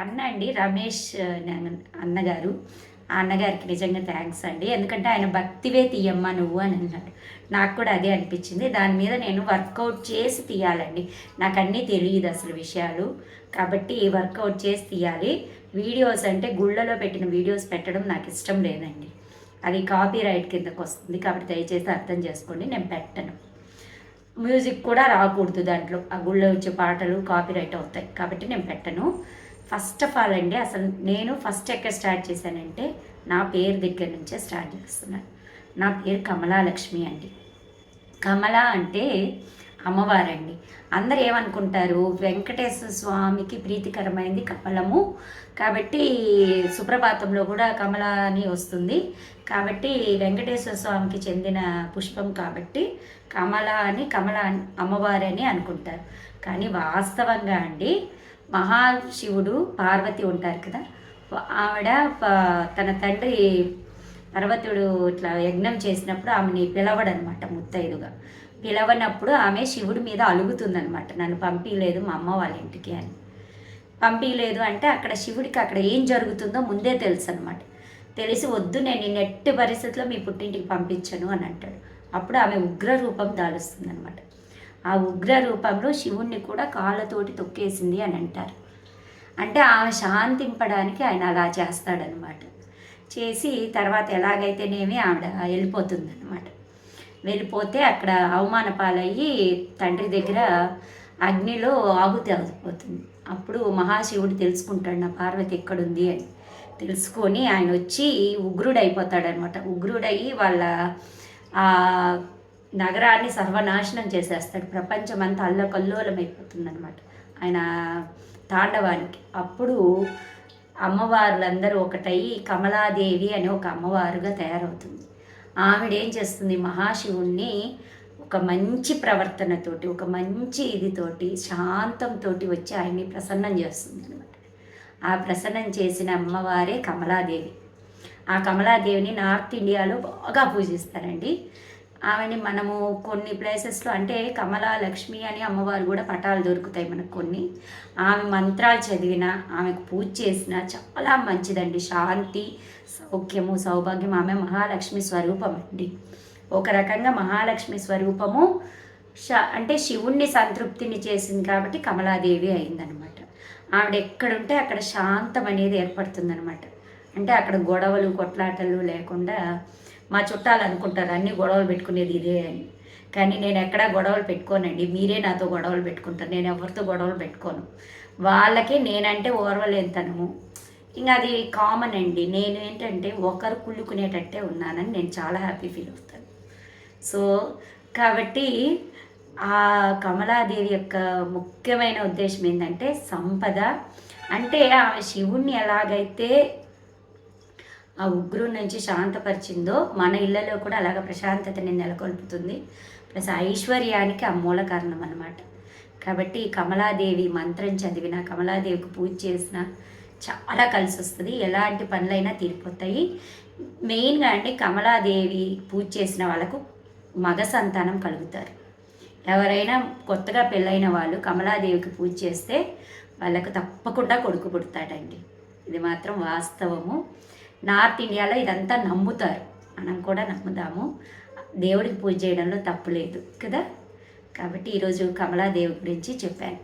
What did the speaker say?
అన్న అండి రమేష్ అన్నగారు. ఆ అన్నగారికి నిజంగా థ్యాంక్స్ అండి. ఎందుకంటే ఆయన భక్తివే తీయమ్మా నువ్వు అని అన్నాడు. నాకు కూడా అదే అనిపించింది. దాని మీద నేను వర్కౌట్ చేసి తీయాలండి. నాకు అన్నీ తెలియదు అసలు విషయాలు. కాబట్టి వర్కౌట్ చేసి తీయాలి. వీడియోస్ అంటే గుళ్ళలో పెట్టిన వీడియోస్ పెట్టడం నాకు ఇష్టం లేదండి. అది కాపీరైట్ కిందకు వస్తుంది. కాబట్టి దయచేసి అర్థం చేసుకోండి. నేను పెట్టను. మ్యూజిక్ కూడా రాకూడదు దాంట్లో. ఆ గుళ్ళో వచ్చే పాటలు కాపీరైట్ అవుతాయి. కాబట్టి నేను పెట్టను. ఫస్ట్ ఆఫ్ ఆల్ అండి, అసలు నేను ఫస్ట్ ఎక్కడ స్టార్ట్ చేశానంటే నా పేరు దగ్గర నుంచే స్టార్ట్ చేస్తున్నాను. నా పేరు కమలాలక్ష్మి అండి. కమల అంటే అమ్మవారండి. అందరు ఏమనుకుంటారు, వెంకటేశ్వర స్వామికి ప్రీతికరమైంది కమలము, కాబట్టి సుప్రభాతంలో కూడా కమల అని వస్తుంది. కాబట్టి వెంకటేశ్వర స్వామికి చెందిన పుష్పం కాబట్టి కమల అమ్మవారని అనుకుంటారు. కానీ వాస్తవంగా అండి, మహాశివుడు పార్వతి ఉంటారు కదా, ఆవిడ తన తండ్రి పర్వతుడు ఇట్లా యజ్ఞం చేసినప్పుడు ఆమెని పిలవడనమాట ముత్తైదుగా. పిలవనప్పుడు ఆమె శివుడి మీద అలుగుతుందనమాట, నన్ను పంపించలేదు మా అమ్మ వాళ్ళ ఇంటికి అని. పంపించలేదు అంటే అక్కడ శివుడికి అక్కడ ఏం జరుగుతుందో ముందే తెలుసు అనమాట. తెలిసి వద్దు, నేను ఈ నెట్టి పరిస్థితిలో మీ పుట్టింటికి పంపించను అని అంటాడు. అప్పుడు ఆమె ఉగ్ర రూపం దాలుస్తుంది అనమాట. ఆ ఉగ్ర రూపంలో శివుణ్ణి కూడా కాళ్ళతోటి తొక్కేసింది అని అంటారు. అంటే ఆమె శాంతింపడానికి ఆయన అలా చేస్తాడనమాట. చేసి తర్వాత ఎలాగైతేనేమి ఆవిడ వెళ్ళిపోతుందన్నమాట. వెళ్ళిపోతే అక్కడ అవమాన పాలయ్యి తండ్రి దగ్గర అగ్నిలో ఆహుతి అవుతుంది. అప్పుడు మహాశివుడు తెలుసుకుంటాడు నా పార్వతి ఎక్కడుంది అని. తెలుసుకొని ఆయన వచ్చి ఉగ్రుడైపోతాడనమాట. ఉగ్రుడయ్యి వాళ్ళ ఆ నగరాన్ని సర్వనాశనం చేసేస్తాడు. ప్రపంచం అంతా అల్లకల్లోలం అయిపోతుందనమాట ఆయన తాండవానికి. అప్పుడు అమ్మవార్లందరూ ఒకటయ్యి కమలాదేవి అనే ఒక అమ్మవారుగా తయారవుతుంది. ఆవిడేం చేస్తుంది, మహాశివుణ్ణి ఒక మంచి ప్రవర్తనతోటి, ఒక మంచి ఇదితోటి, శాంతంతో వచ్చి ఆయన్ని ప్రసన్నం చేస్తుంది అనమాట. ఆ ప్రసన్నం చేసిన అమ్మవారే కమలాదేవి. ఆ కమలాదేవిని నార్త్ ఇండియాలో బాగా పూజిస్తారండి. ఆమెని మనము కొన్ని ప్లేసెస్లో అంటే కమలా లక్ష్మి అని అమ్మవారు కూడా పటాలు దొరుకుతాయి మనకు కొన్ని. ఆమె మంత్రాలు చదివినా, ఆమెకు పూజ చేసినా చాలా మంచిదండి. శాంతి, సౌఖ్యము, సౌభాగ్యం. ఆమె మహాలక్ష్మి స్వరూపం అండి. ఒక రకంగా మహాలక్ష్మి స్వరూపము. అంటే శివుణ్ణి సంతృప్తిని చేసింది కాబట్టి కమలాదేవి అయిందనమాట. ఆవిడ ఎక్కడుంటే అక్కడ శాంతం అనేది ఏర్పడుతుందనమాట. అంటే అక్కడ గొడవలు కొట్లాటలు లేకుండా, మా చుట్టాలు అనుకుంటారు అన్ని గొడవలు పెట్టుకునేది ఇదే అని. కానీ నేను ఎక్కడా గొడవలు పెట్టుకోనండి. మీరే నాతో గొడవలు పెట్టుకుంటారు. నేను ఎవరితో గొడవలు పెట్టుకోను. వాళ్ళకి నేనంటే ఓర్వలేనితనము. ఇంకా అది కామన్ అండి. నేను ఏంటంటే ఒకరు కుళ్ళుకునేటట్టే ఉన్నానని నేను చాలా హ్యాపీ ఫీల్ అవుతాను. సో కాబట్టి ఆ కమలాదేవి యొక్క ముఖ్యమైన ఉద్దేశం ఏంటంటే సంపద. అంటే ఆమె శివుణ్ణి ఎలాగైతే ఆ ఉగ్రం నుంచి శాంతపరిచిందో మన ఇళ్లలో కూడా అలాగ ప్రశాంతతని నెలకొల్పుతుంది. ప్లస్ ఐశ్వర్యానికి ఆ మూల కారణం అన్నమాట. కాబట్టి కమలాదేవి మంత్రం చదివిన, కమలాదేవికి పూజ చేసిన చాలా కలిసి వస్తుంది. ఎలాంటి పనులైనా తీరిపోతాయి. మెయిన్గా అండి, కమలాదేవి పూజ చేసిన వాళ్ళకు మగ సంతానం కలుగుతారు. ఎవరైనా కొత్తగా పెళ్ళైన వాళ్ళు కమలాదేవికి పూజ చేస్తే వాళ్ళకు తప్పకుండా కొడుకు పుడతాడండి. ఇది మాత్రం వాస్తవము. నార్త్ ఇండియాలో ఇదంతా నమ్ముతారు, మనం కూడా నమ్ముదాము. దేవుడికి పూజ చేయడంలో తప్పు లేదు కదా. కాబట్టి ఈరోజు కమలాదేవి గురించి చెప్పాను.